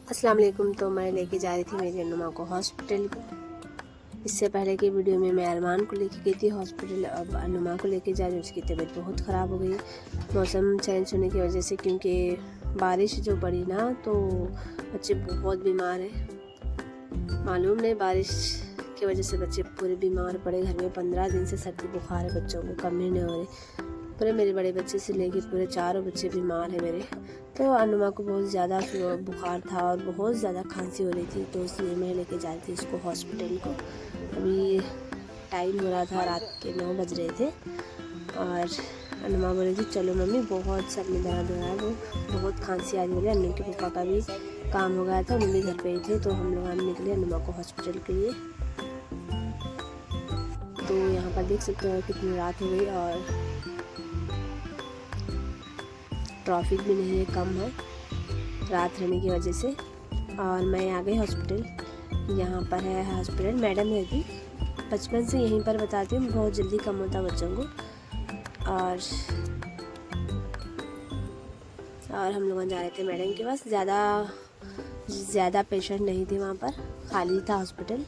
अस्सलाम वालेकुम। तो मैं लेके जा रही थी मेरी अनुमा को हॉस्पिटल। इससे पहले की वीडियो में मैं अरमान को लेके गई थी हॉस्पिटल, अब अनुमा को लेके जा रही हूँ। उसकी तबीयत बहुत ख़राब हो गई मौसम चेंज होने की वजह से, क्योंकि बारिश जो पड़ी ना तो बच्चे बहुत बीमार हैं। मालूम नहीं, बारिश की वजह से बच्चे पूरे बीमार पड़े। घर में 15 दिन से सर्दी बुखार है बच्चों को, कम ही नहीं हो रही। पूरे मेरे बड़े बच्चे से लेके पूरे चारों बच्चे बीमार हैं मेरे। तो अनुमा को बहुत ज़्यादा बुखार था और बहुत ज़्यादा खांसी हो रही थी, तो इसलिए मैं लेके जा रही थी इसको हॉस्पिटल को। अभी टाइम हो रहा था, रात के 9 बज रहे थे और अनुमा बोल रही थी चलो मम्मी, बहुत सर में दर्द हो रहा है, वो बहुत खांसी आ रही है। अन्नू के पापा का भी काम हो गया था, वो भी घर पे ही थे, तो हम लोग हम निकले अनुमा को हॉस्पिटल के लिए। तो यहाँ पर देख सकते हो कितनी रात हो गई और ट्रैफिक भी नहीं है, कम है रात रहने की वजह से। और मैं आ गई हॉस्पिटल। यहाँ पर है हॉस्पिटल, मैडम रहती, बचपन से यहीं पर बताती हूँ, बहुत जल्दी कम होता बच्चों को। और हम लोग जा रहे थे मैडम के पास। ज़्यादा पेशेंट नहीं थे वहाँ पर, खाली था हॉस्पिटल।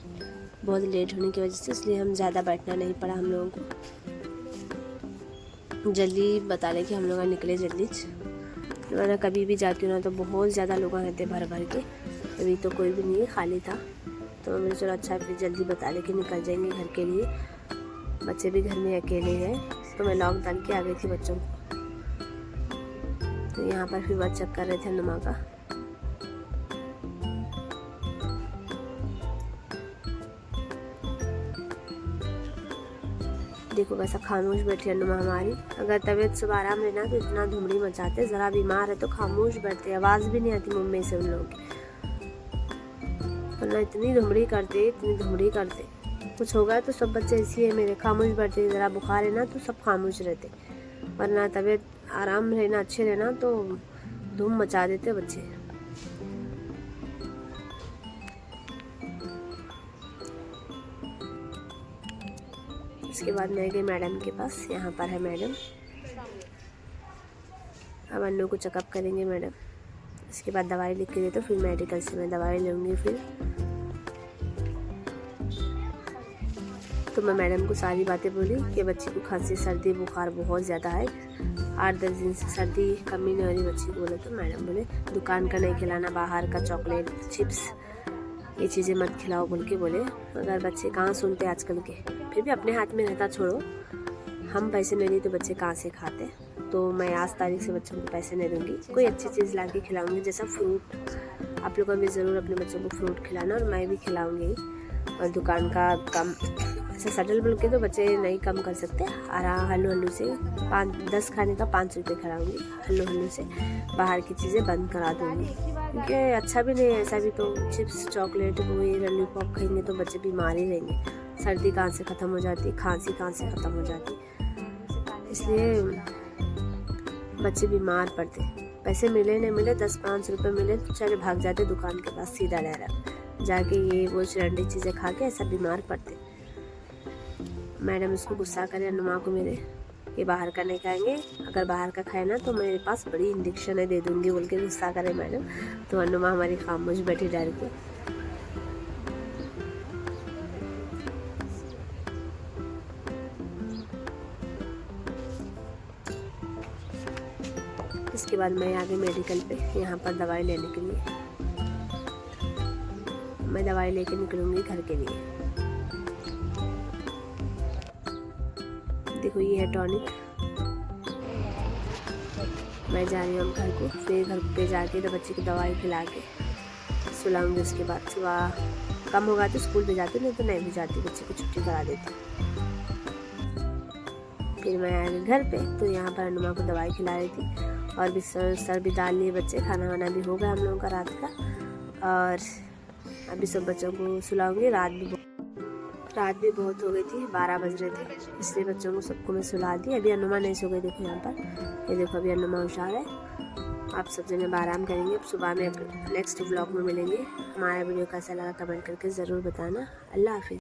बहुत लेट होने की वजह से इसलिए हम ज़्यादा बैठना नहीं पड़ा हम लोगों को। जल्दी बता रहे कि हम लोग निकले जल्दी। मैं कभी भी जाती हूँ ना तो बहुत ज़्यादा लोग रहते भर भर के, अभी तो कोई भी नहीं है, खाली था। तो मैंने चलो अच्छा फिर जल्दी बता रहे कि निकल जाएंगे घर के लिए। बच्चे भी घर में अकेले हैं, तो मैं लॉक डाल के आ गई थी बच्चों को। तो यहाँ पर फिर बात चेक कर रहे थे अनुमा का। देखो कैसा खामोश बैठी अनुमा हमारी। अगर तबीयत सुबह आराम लेना तो इतना धुमड़ी मचाते, ज़रा बीमार है तो खामोश बैठते, आवाज़ भी नहीं आती मुँह में से उन लोगों की, वरना इतनी धुमड़ी करते। कुछ होगा तो सब बच्चे ऐसी है मेरे, खामोश बैठते। ज़रा बुखार है ना तो सब खामोश रहते, वरना तबीयत आराम रहना, अच्छे रहना तो धूम मचा देते बच्चे। इसके बाद मैं गई मैडम के पास। यहाँ पर है मैडम, अब अन्नू को चेकअप करेंगे मैडम। इसके बाद दवाई लिख के दे तो फिर मेडिकल से मैं दवाई लूँगी। फिर तो मैं मैडम को सारी बातें बोली कि बच्ची को खांसी सर्दी बुखार बहुत ज़्यादा है, 8-10 दिन से सर्दी कमी नहीं हो रही बच्ची को। बोले तो मैडम बोले दुकान का नहीं खिलाना, बाहर का चॉकलेट चिप्स ये चीज़ें मत खिलाओ बोल के बोले। अगर बच्चे कहाँ सुनते आजकल के, फिर भी अपने हाथ में रहता, छोड़ो हम पैसे नहीं दिए तो बच्चे कहाँ से खाते। तो मैं आज तारीख से बच्चों को पैसे नहीं दूँगी, कोई अच्छी चीज़ ला के खिलाऊँगी, जैसा फ्रूट। आप लोगों को भी ज़रूर अपने बच्चों को फ्रूट खिलाना और मैं भी खिलाऊँगी। और दुकान का कम ऐसा सटल बोल के तो बच्चे नहीं कम कर सकते। हल्लू से 10 खाने का 5 रुपये खिलाऊँगी, हल्लू से बाहर की चीज़ें बंद करा दूँगी, क्योंकि अच्छा भी नहीं है ऐसा भी। तो चिप्स चॉकलेट हुए लॉलीपॉप खाएंगे तो बच्चे बीमार ही रहेंगे। सर्दी कहाँ से ख़त्म हो जाती, खांसी कहाँ से ख़त्म हो जाती, इसलिए बच्चे बीमार पड़ते। पैसे मिले नहीं मिले, 10-5 रुपये मिले तो चले भाग जाते दुकान के पास सीधा डायरेक्ट जाके ये वो चरंडी चीज़ें खा के ऐसा बीमार पड़ते। मैडम इसको गुस्सा करे अनुमा को मेरे कि बाहर का नहीं खाएंगे, अगर बाहर का खाए ना तो मेरे पास बड़ी इंजेक्शन है दे दूँगी बोल के गुस्सा करे मैडम। तो अनुमा हमारी खामोश बैठी डर के। इसके बाद मैं आ गई मेडिकल पे, यहाँ पर दवाई लेने के लिए। मैं दवाई लेके निकलूँगी घर के लिए। देखो ये है टॉनिक। मैं जा रही हूँ घर को, फिर घर पे जाके तो बच्चे को दवाई खिला के सुलाऊँगी। उसके बाद सुबह कम होगा तो स्कूल पे जाती, नहीं तो नहीं भी जाती, बच्चे को छुट्टी करा देती। फिर मैं आ गई घर पे, तो यहाँ पर अनुमा को दवाई खिला रही थी और भी सर भी डाल लिए बच्चे। खाना वाना भी हो गया हम लोगों का रात का, और अभी सब बच्चों को सुलाऊंगी। रात भी बहुत हो गई थी, 12 बज रहे थे, इसलिए बच्चों को सबको मैं सुला दी। अभी अनुमा नहीं सो गई, देखो यहाँ पर, ये देखो अभी अनुमा होशियार है। आप सब जने आराम करेंगे। अब सुबह में नेक्स्ट व्लॉग में मिलेंगे। हमारा वीडियो कैसा लगा कमेंट करके ज़रूर बताना। अल्लाह हाफिज़।